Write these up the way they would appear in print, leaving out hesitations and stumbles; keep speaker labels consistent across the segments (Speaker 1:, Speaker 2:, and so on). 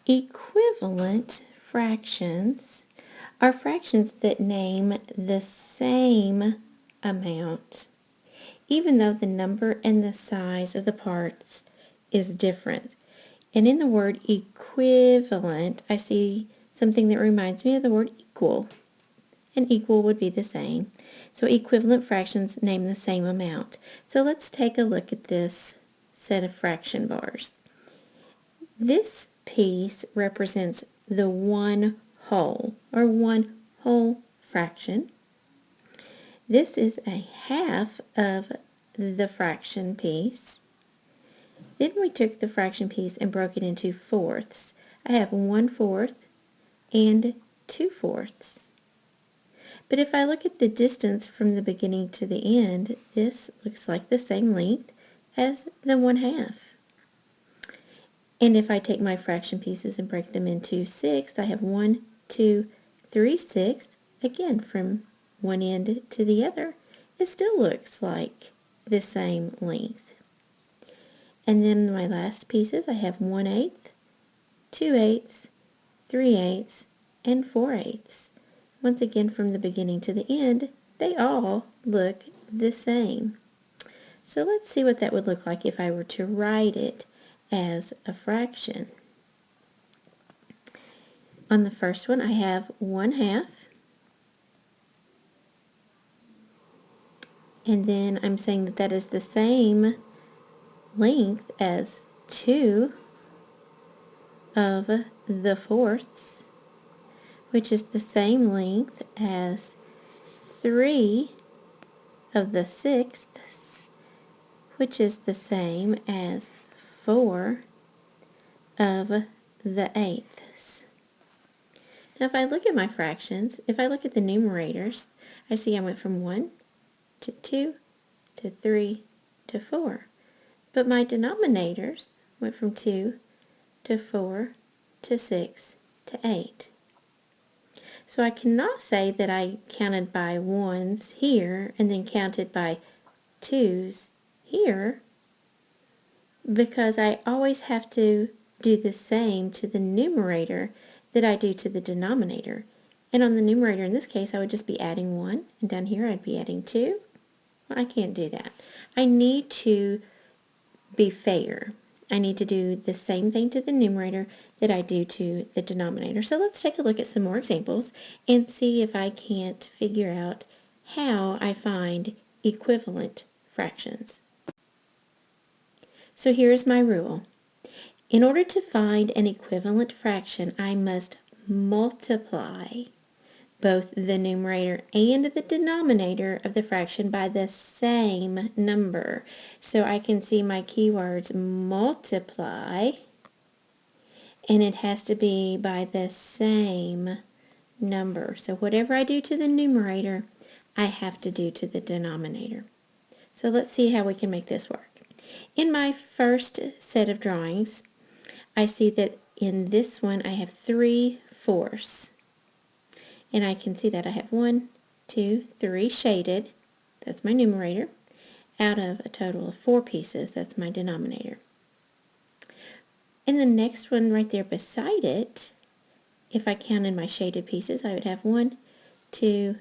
Speaker 1: Equivalent fractions are fractions that name the same amount, even though the number and the size of the parts is different. And in the word equivalent, I see something that reminds me of the word equal. And equal would be the same. So equivalent fractions name the same amount. So let's take a look at this set of fraction bars. This piece represents the one whole, or one whole fraction. This is a half of the fraction piece. Then we took the fraction piece and broke it into fourths. I have 1/4 and 2/4. But if I look at the distance from the beginning to the end, this looks like the same length as the 1/2. And if I take my fraction pieces and break them into 6, I have 1, 2, 3 6. Again, from one end to the other, it still looks like the same length. And then my last pieces, I have 1/8, 2/8, 3/8, and 4/8. Once again, from the beginning to the end, they all look the same. So let's see what that would look like if I were to write it as a fraction. On the first one, I have 1/2. And then I'm saying that that is the same length as 2 of the fourths, which is the same length as 3 of the sixths, which is the same as 4 of the eighths. Now if I look at my fractions, if I look at the numerators, I see I went from 1 to 2 to 3 to 4. But my denominators went from 2 to 4 to 6 to 8. So I cannot say that I counted by 1s here and then counted by 2s here, because I always have to do the same to the numerator that I do to the denominator. And on the numerator in this case, I would just be adding 1, and down here I'd be adding 2. Well, I can't do that. I need to be fair. I need to do the same thing to the numerator that I do to the denominator. So let's take a look at some more examples and see if I can't figure out how I find equivalent fractions. So here's my rule. In order to find an equivalent fraction, I must multiply both the numerator and the denominator of the fraction by the same number. So I can see my keywords multiply, and it has to be by the same number. So whatever I do to the numerator, I have to do to the denominator. So let's see how we can make this work. In my first set of drawings, I see that in this one I have 3/4. And I can see that I have 1, 2, 3 shaded, that's my numerator, out of a total of 4 pieces, that's my denominator. In the next one right there beside it, if I counted my shaded pieces, I would have 1, 2,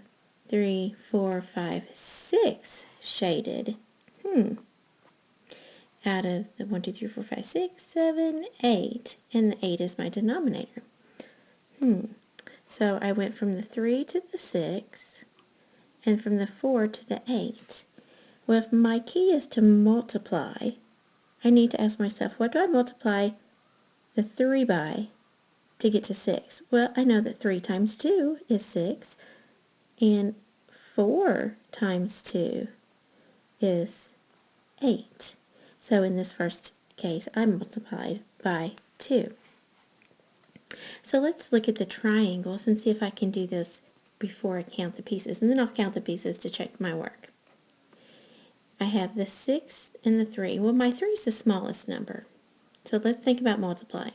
Speaker 1: 3, 4, 5, 6 shaded. Out of the 1, 2, 3, 4, 5, 6, 7, 8, and the 8 is my denominator. So I went from the 3 to the 6, and from the 4 to the 8. Well, if my key is to multiply, I need to ask myself, what do I multiply the 3 by to get to 6? Well, I know that 3 times 2 is 6, and 4 times 2 is 8. So in this first case, I multiplied by 2. So let's look at the triangles and see if I can do this before I count the pieces, and then I'll count the pieces to check my work. I have the 6 and the 3. Well, my 3 is the smallest number. So let's think about multiplying.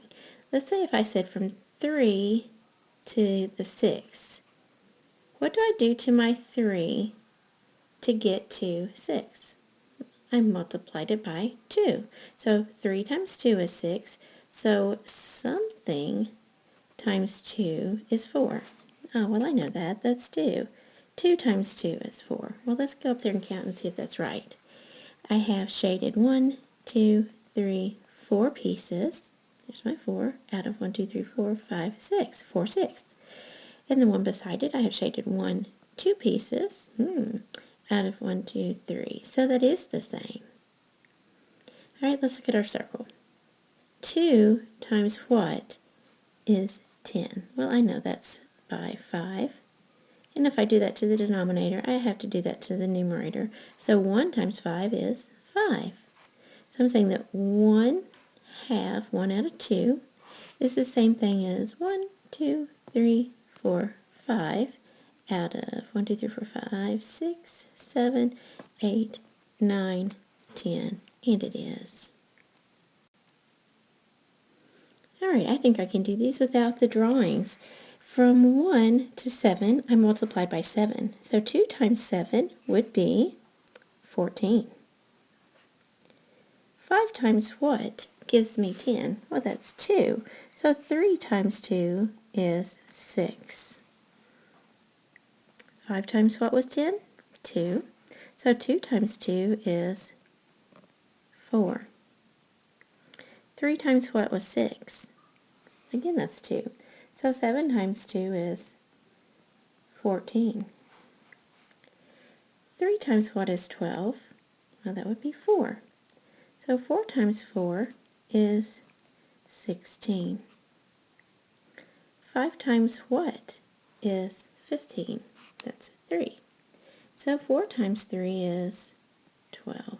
Speaker 1: Let's say if I said from 3 to the 6, what do I do to my 3 to get to 6? I multiplied it by 2. So 3 times 2 is 6. So something times 2 is 4. Oh, well, I know that. That's 2. 2 times 2 is 4. Well, let's go up there and count and see if that's right. I have shaded 1, 2, 3, 4 pieces. There's my 4 out of 1, 2, 3, 4, 5, 6. 4 sixths. And the one beside it, I have shaded 1, 2 pieces. Out of 1, 2, 3. So that is the same. All right, let's look at our circle. 2 times what is 10? Well, I know that's by 5. And if I do that to the denominator, I have to do that to the numerator. So 1 times 5 is 5. So I'm saying that 1 half, 1 out of 2, is the same thing as 1, 2, 3, 4, 5 out of 1, 2, 3, 4, 5, 6, 7, 8, 9, 10. And it is. All right, I think I can do these without the drawings. From 1 to 7, I multiplied by 7. So 2 times 7 would be 14. 5 times what gives me 10? Well, that's 2. So 3 times 2 is 6. 5 times what was 10? 2. So 2 times 2 is 4. 3 times what was 6? Again, that's 2. So 7 times 2 is 14. 3 times what is 12? Well, that would be 4. So 4 times 4 is 16. 5 times what is 15? That's 3. So 4 times 3 is 12.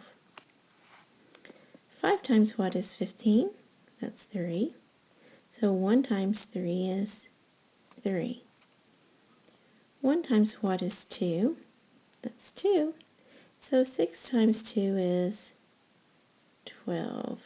Speaker 1: 5 times what is 15? That's 3. So 1 times 3 is 3. 1 times what is 2? That's 2. So 6 times 2 is 12.